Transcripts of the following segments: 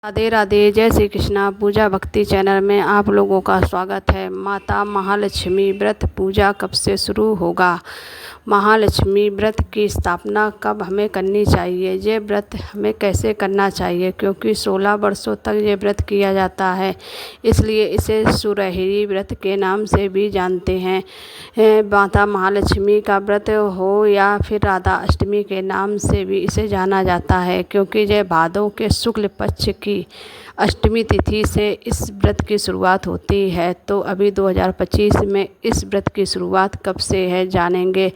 राधे राधे। जय श्री कृष्णा। पूजा भक्ति चैनल में आप लोगों का स्वागत है। माता महालक्ष्मी व्रत पूजा कब से शुरू होगा? महालक्ष्मी व्रत की स्थापना कब हमें करनी चाहिए? ये व्रत हमें कैसे करना चाहिए? क्योंकि 16 वर्षों तक ये व्रत किया जाता है, इसलिए इसे सुरहिरी व्रत के नाम से भी जानते हैं। माता महालक्ष्मी का व्रत हो या फिर राधा अष्टमी के नाम से भी इसे जाना जाता है, क्योंकि ये भादों के शुक्ल पक्ष की अष्टमी तिथि से इस व्रत की शुरुआत होती है। तो अभी 2025 में इस व्रत की शुरुआत कब से है जानेंगे।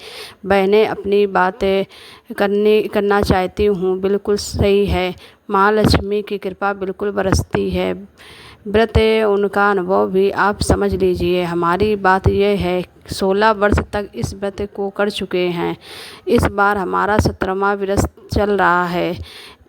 बहनें अपनी बातें करना चाहती हूँ, बिल्कुल सही है। महालक्ष्मी की कृपा बिल्कुल बरसती है। व्रत उनका अनुभव भी आप समझ लीजिए। हमारी बात यह है, 16 वर्ष तक इस व्रत को कर चुके हैं। इस बार हमारा 17वां वर्ष चल रहा है।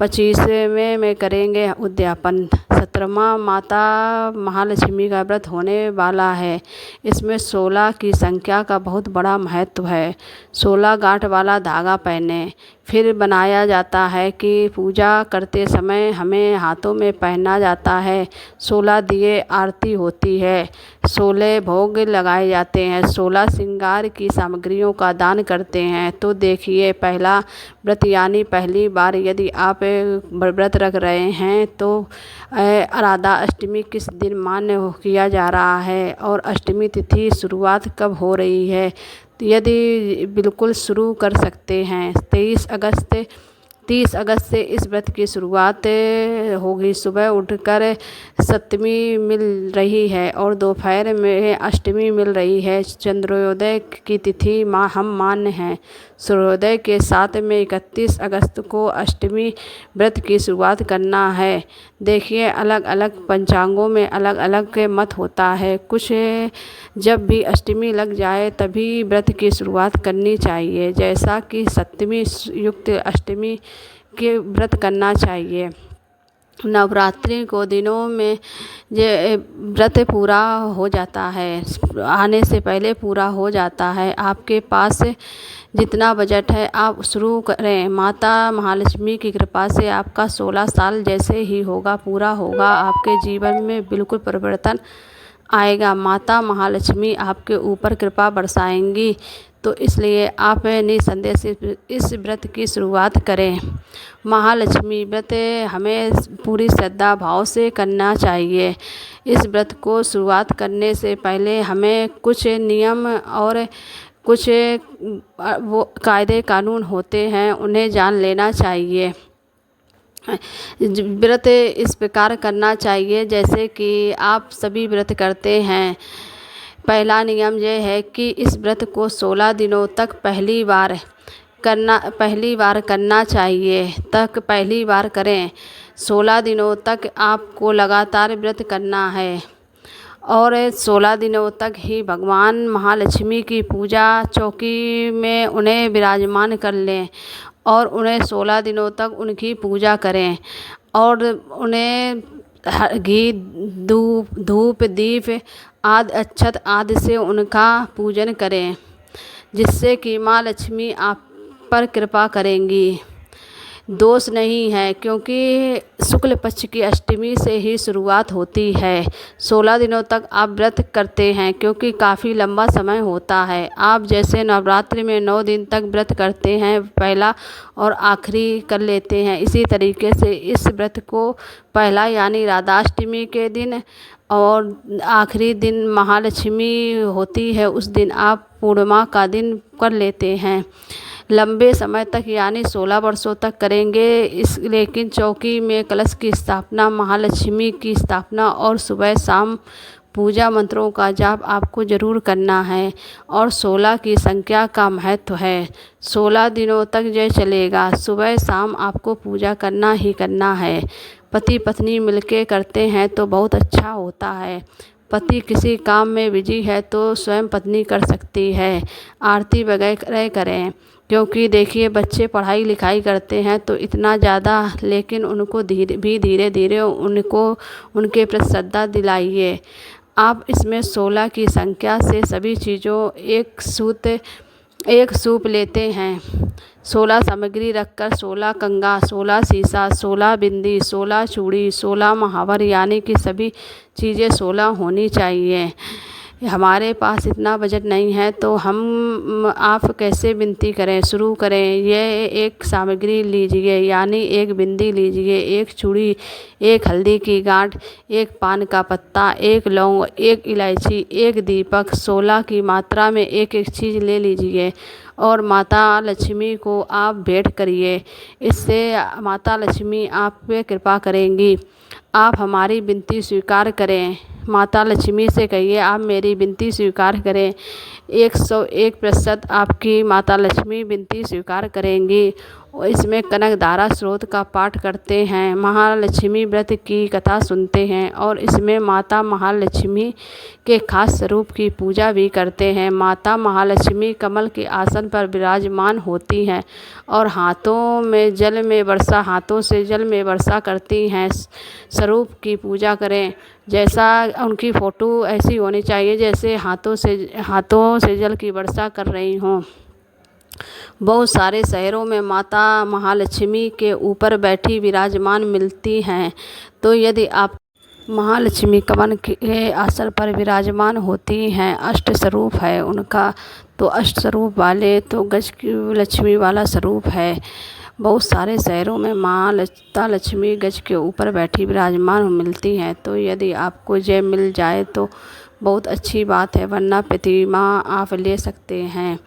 25वें में करेंगे उद्यापन। 17वां माता महालक्ष्मी का व्रत होने वाला है। इसमें 16 की संख्या का बहुत बड़ा महत्व है। 16 गांठ वाला धागा पहने फिर बनाया जाता है कि पूजा करते समय हमें हाथों में पहना जाता है। 16 दिए आरती होती है, 16 भोग लगाए जाते हैं, 16 श्रृंगार की सामग्रियों का दान करते हैं। तो देखिए, पहला व्रत यानी पहली बार यदि आप व्रत रख रहे हैं तो राधा अष्टमी किस दिन मान्य किया जा रहा है और अष्टमी तिथि शुरुआत कब हो रही है। यदि बिल्कुल शुरू कर सकते हैं 30 अगस्त से इस व्रत की शुरुआत होगी। सुबह उठकर सप्तमी मिल रही है और दोपहर में अष्टमी मिल रही है। चंद्रोदय की तिथि हम मान्य हैं। सूर्योदय के साथ में 31 अगस्त को अष्टमी व्रत की शुरुआत करना है। देखिए, अलग अलग पंचांगों में अलग अलग मत होता है। कुछ जब भी अष्टमी लग जाए तभी व्रत की शुरुआत करनी चाहिए, जैसा कि सप्तमी युक्त अष्टमी के व्रत करना चाहिए। नवरात्रि को दिनों में ये व्रत पूरा हो जाता है, आने से पहले पूरा हो जाता है। आपके पास जितना बजट है आप शुरू करें। माता महालक्ष्मी की कृपा से आपका 16 साल जैसे ही होगा पूरा होगा, आपके जीवन में बिल्कुल परिवर्तन आएगा। माता महालक्ष्मी आपके ऊपर कृपा बरसाएंगी। तो इसलिए आप निसंदेह से इस व्रत की शुरुआत करें। महालक्ष्मी व्रत हमें पूरी श्रद्धा भाव से करना चाहिए। इस व्रत को शुरुआत करने से पहले हमें कुछ नियम और कुछ वो कायदे कानून होते हैं, उन्हें जान लेना चाहिए। व्रत इस प्रकार करना चाहिए जैसे कि आप सभी व्रत करते हैं। पहला नियम यह है कि इस व्रत को 16 दिनों तक पहली बार करना चाहिए। पहली बार करें। 16 दिनों तक आपको लगातार व्रत करना है और 16 दिनों तक ही भगवान महालक्ष्मी की पूजा चौकी में उन्हें विराजमान कर लें और उन्हें 16 दिनों तक उनकी पूजा करें और उन्हें घी धूप दीप आदि अक्षत आदि से उनका पूजन करें, जिससे कि माँ लक्ष्मी आप पर कृपा करेंगी। दोष नहीं है, क्योंकि शुक्ल पक्ष की अष्टमी से ही शुरुआत होती है। 16 दिनों तक आप व्रत करते हैं, क्योंकि काफ़ी लंबा समय होता है। आप जैसे नवरात्रि में 9 दिन तक व्रत करते हैं, पहला और आखिरी कर लेते हैं, इसी तरीके से इस व्रत को पहला यानी राधाष्टमी के दिन और आखिरी दिन महालक्ष्मी होती है उस दिन आप पूर्णिमा का दिन कर लेते हैं। लंबे समय तक यानी 16 वर्षों तक करेंगे लेकिन चौकी में कलश की स्थापना, महालक्ष्मी की स्थापना और सुबह शाम पूजा मंत्रों का जाप आपको ज़रूर करना है। और 16 की संख्या का महत्व है। 16 दिनों तक ये चलेगा। सुबह शाम आपको पूजा करना ही करना है। पति पत्नी मिलके करते हैं तो बहुत अच्छा होता है। पति किसी काम में बिजी है तो स्वयं पत्नी कर सकती है। आरती वगैरह करें, क्योंकि देखिए, बच्चे पढ़ाई लिखाई करते हैं तो इतना ज़्यादा, लेकिन उनको धीरे धीरे उनके प्रति श्रद्धा दिलाइए। आप इसमें 16 की संख्या से सभी चीज़ों एक सूत्र एक सूप लेते हैं। 16 सामग्री रखकर 16 कंगा, 16 सीसा, 16 बिंदी, 16 चूड़ी, 16 महावर, यानी कि सभी चीज़ें 16 होनी चाहिए। हमारे पास इतना बजट नहीं है तो हम आप कैसे विनती करें, शुरू करें। ये एक सामग्री लीजिए, यानी एक बिंदी लीजिए, एक चूड़ी, एक हल्दी की गांठ, एक पान का पत्ता, एक लौंग, एक इलायची, एक दीपक, 16 की मात्रा में एक एक चीज़ ले लीजिए और माता लक्ष्मी को आप भेंट करिए। इससे माता लक्ष्मी आप पे कृपा करेंगी। आप हमारी विनती स्वीकार करें। माता लक्ष्मी से कहिए आप मेरी विनती स्वीकार करें। 101% आपकी माता लक्ष्मी विनती स्वीकार करेंगी। और इसमें कनक धारा स्रोत का पाठ करते हैं, महालक्ष्मी व्रत की कथा सुनते हैं और इसमें माता महालक्ष्मी के खास स्वरूप की पूजा भी करते हैं। माता महालक्ष्मी कमल के आसन पर विराजमान होती हैं और हाथों से जल में वर्षा करती हैं। स्वरूप की पूजा करें, जैसा उनकी फ़ोटो ऐसी होनी चाहिए जैसे हाथों से जल की वर्षा कर रही हों। बहुत सारे शहरों में माता महालक्ष्मी के ऊपर बैठी विराजमान मिलती हैं। तो यदि आप महालक्ष्मी कमल के आसन पर विराजमान होती हैं, अष्ट स्वरूप है उनका, तो अष्ट स्वरूप वाले तो गज की लक्ष्मी वाला स्वरूप है। बहुत सारे शहरों में माता लक्ष्मी गज के ऊपर बैठी विराजमान मिलती हैं। तो यदि आपको जय मिल जाए तो बहुत अच्छी बात है, वरना प्रतिमा आप ले सकते हैं।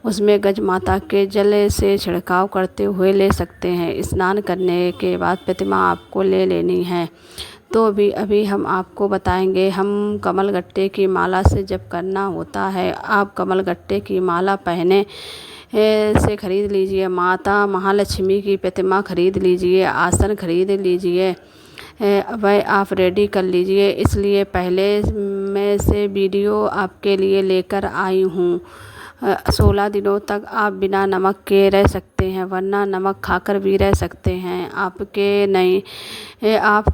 उसमें गज माता के जल से छिड़काव करते हुए ले सकते हैं। स्नान करने के बाद प्रतिमा आपको ले लेनी है। तो अभी हम आपको बताएंगे। हम कमलगट्टे की माला से जप करना होता है। आप कमलगट्टे की माला पहने से खरीद लीजिए, माता महालक्ष्मी की प्रतिमा खरीद लीजिए, आसन खरीद लीजिए, वह आप रेडी कर लीजिए। इसलिए पहले मैं से वीडियो आपके लिए लेकर आई हूँ। 16 दिनों तक आप बिना नमक के रह सकते हैं, वरना नमक खाकर भी रह सकते हैं। आप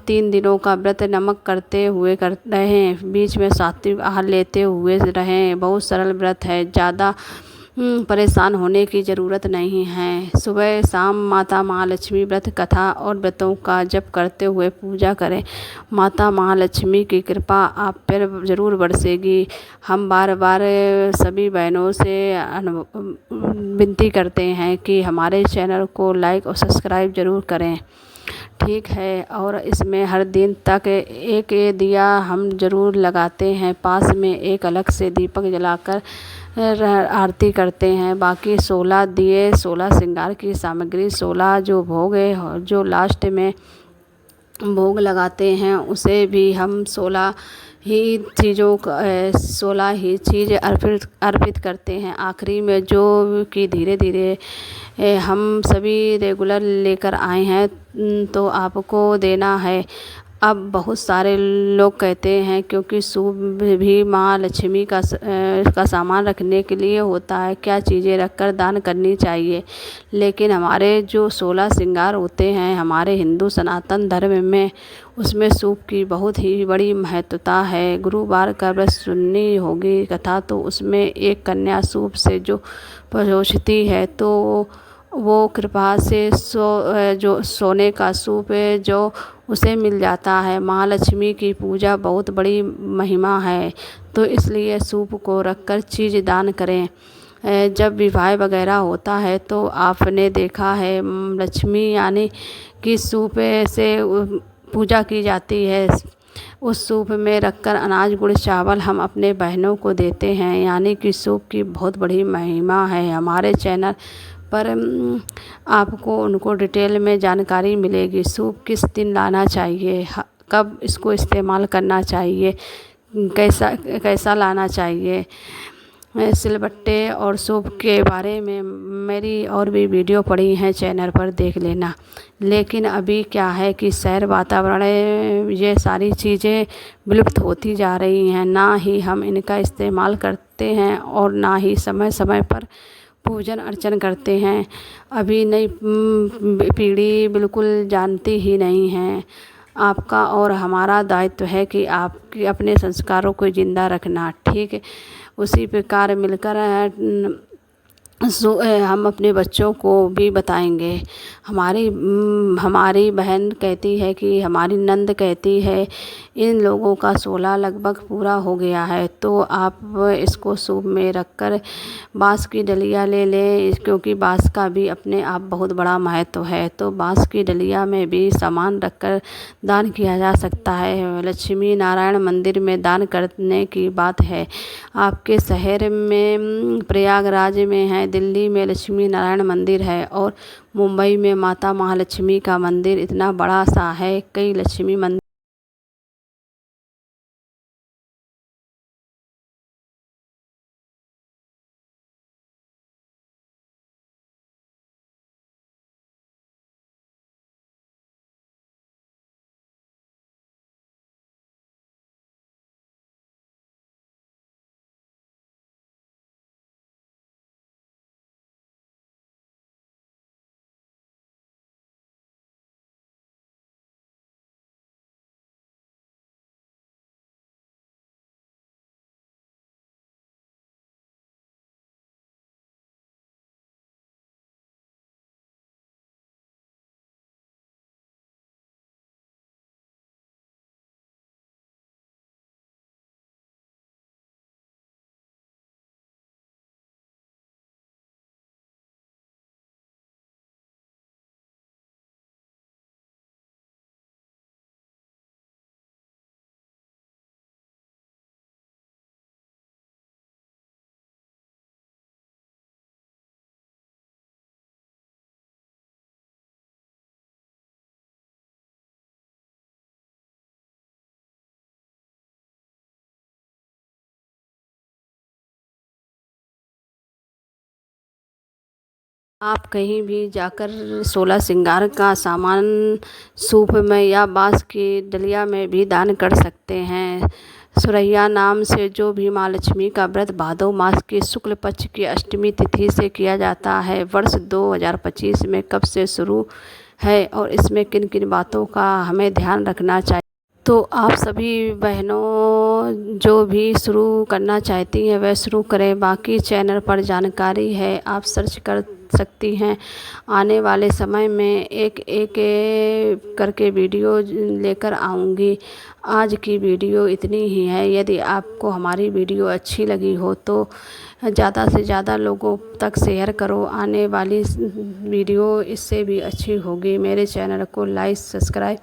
3 दिनों का व्रत नमक करते हुए कर रहें, बीच में सात्विक आहार लेते हुए रहें। बहुत सरल व्रत है, ज़्यादा परेशान होने की ज़रूरत नहीं है। सुबह शाम माता महालक्ष्मी व्रत कथा और व्रतों का जप करते हुए पूजा करें। माता महालक्ष्मी की कृपा आप पर ज़रूर बरसेगी। हम बार बार सभी बहनों से विनती करते हैं कि हमारे चैनल को लाइक और सब्सक्राइब ज़रूर करें, ठीक है। और इसमें हर दिन तक एक दिया हम ज़रूर लगाते हैं, पास में एक अलग से दीपक जलाकर आरती करते हैं। बाकी 16 दिए, 16 श्रृंगार की सामग्री, 16 जो भोग है, जो लास्ट में भोग लगाते हैं, उसे भी हम 16 ही चीज़ अर्पित करते हैं। आखिरी में जो कि धीरे धीरे हम सभी रेगुलर लेकर आए हैं तो आपको देना है। अब बहुत सारे लोग कहते हैं क्योंकि सूप भी माँ लक्ष्मी का सामान रखने के लिए होता है, क्या चीज़ें रखकर दान करनी चाहिए। लेकिन हमारे जो 16 श्रृंगार होते हैं हमारे हिंदू सनातन धर्म में, उसमें सूप की बहुत ही बड़ी महत्वता है। गुरुवार का व्रत सुननी होगी कथा, तो उसमें एक कन्या सूप से जो परोसती है तो वो कृपा से जो सोने का सूप है जो उसे मिल जाता है। महालक्ष्मी की पूजा बहुत बड़ी महिमा है, तो इसलिए सूप को रखकर चीज़ दान करें। जब विवाह वगैरह होता है तो आपने देखा है लक्ष्मी यानी कि सूप से पूजा की जाती है। उस सूप में रखकर अनाज गुड़ चावल हम अपने बहनों को देते हैं, यानी कि सूप की बहुत बड़ी महिमा है। हमारे चैनल पर आपको उनको डिटेल में जानकारी मिलेगी। सूप किस दिन लाना चाहिए, कब इसको इस्तेमाल करना चाहिए, कैसा लाना चाहिए। सिलबट्टे और सूप के बारे में मेरी और भी वीडियो पड़ी हैं, चैनल पर देख लेना। लेकिन अभी क्या है कि शहर वातावरण ये सारी चीज़ें विलुप्त होती जा रही हैं, ना ही हम इनका इस्तेमाल करते हैं और ना ही समय समय पर पूजन अर्चन करते हैं। अभी नई पीढ़ी बिल्कुल जानती ही नहीं है। आपका और हमारा दायित्व है कि आप अपने संस्कारों को ज़िंदा रखना, ठीक है। उसी प्रकार मिलकर हम अपने बच्चों को भी बताएंगे। हमारी बहन कहती है कि हमारी नंद कहती है इन लोगों का 16 लगभग पूरा हो गया है, तो आप इसको सूप में रखकर बांस की डलिया ले लें, क्योंकि बांस का भी अपने आप बहुत बड़ा महत्व है। तो बांस की डलिया में भी सामान रखकर दान किया जा सकता है। लक्ष्मी नारायण मंदिर में दान करने की बात है। आपके शहर में प्रयागराज में है, दिल्ली में लक्ष्मी नारायण मंदिर है और मुंबई में माता महालक्ष्मी का मंदिर इतना बड़ा सा है। कई लक्ष्मी मंदिर आप कहीं भी जाकर 16 श्रृंगार का सामान सूप में या बांस की डलिया में भी दान कर सकते हैं। सुरैया नाम से जो भी माँ लक्ष्मी का व्रत भादो मास की शुक्ल पक्ष की अष्टमी तिथि से किया जाता है, वर्ष 2025 में कब से शुरू है और इसमें किन किन बातों का हमें ध्यान रखना चाहिए। तो आप सभी बहनों जो भी शुरू करना चाहती हैं वह शुरू करें। बाकी चैनल पर जानकारी है, आप सर्च कर सकती हैं। आने वाले समय में एक एक करके वीडियो लेकर आऊँगी। आज की वीडियो इतनी ही है। यदि आपको हमारी वीडियो अच्छी लगी हो तो ज़्यादा से ज़्यादा लोगों तक शेयर करो। आने वाली वीडियो इससे भी अच्छी होगी। मेरे चैनल को लाइक सब्सक्राइब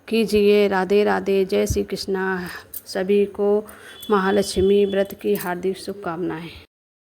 कीजिए। राधे राधे, जय श्री कृष्णा। सभी को महालक्ष्मी व्रत की हार्दिक शुभकामनाएं।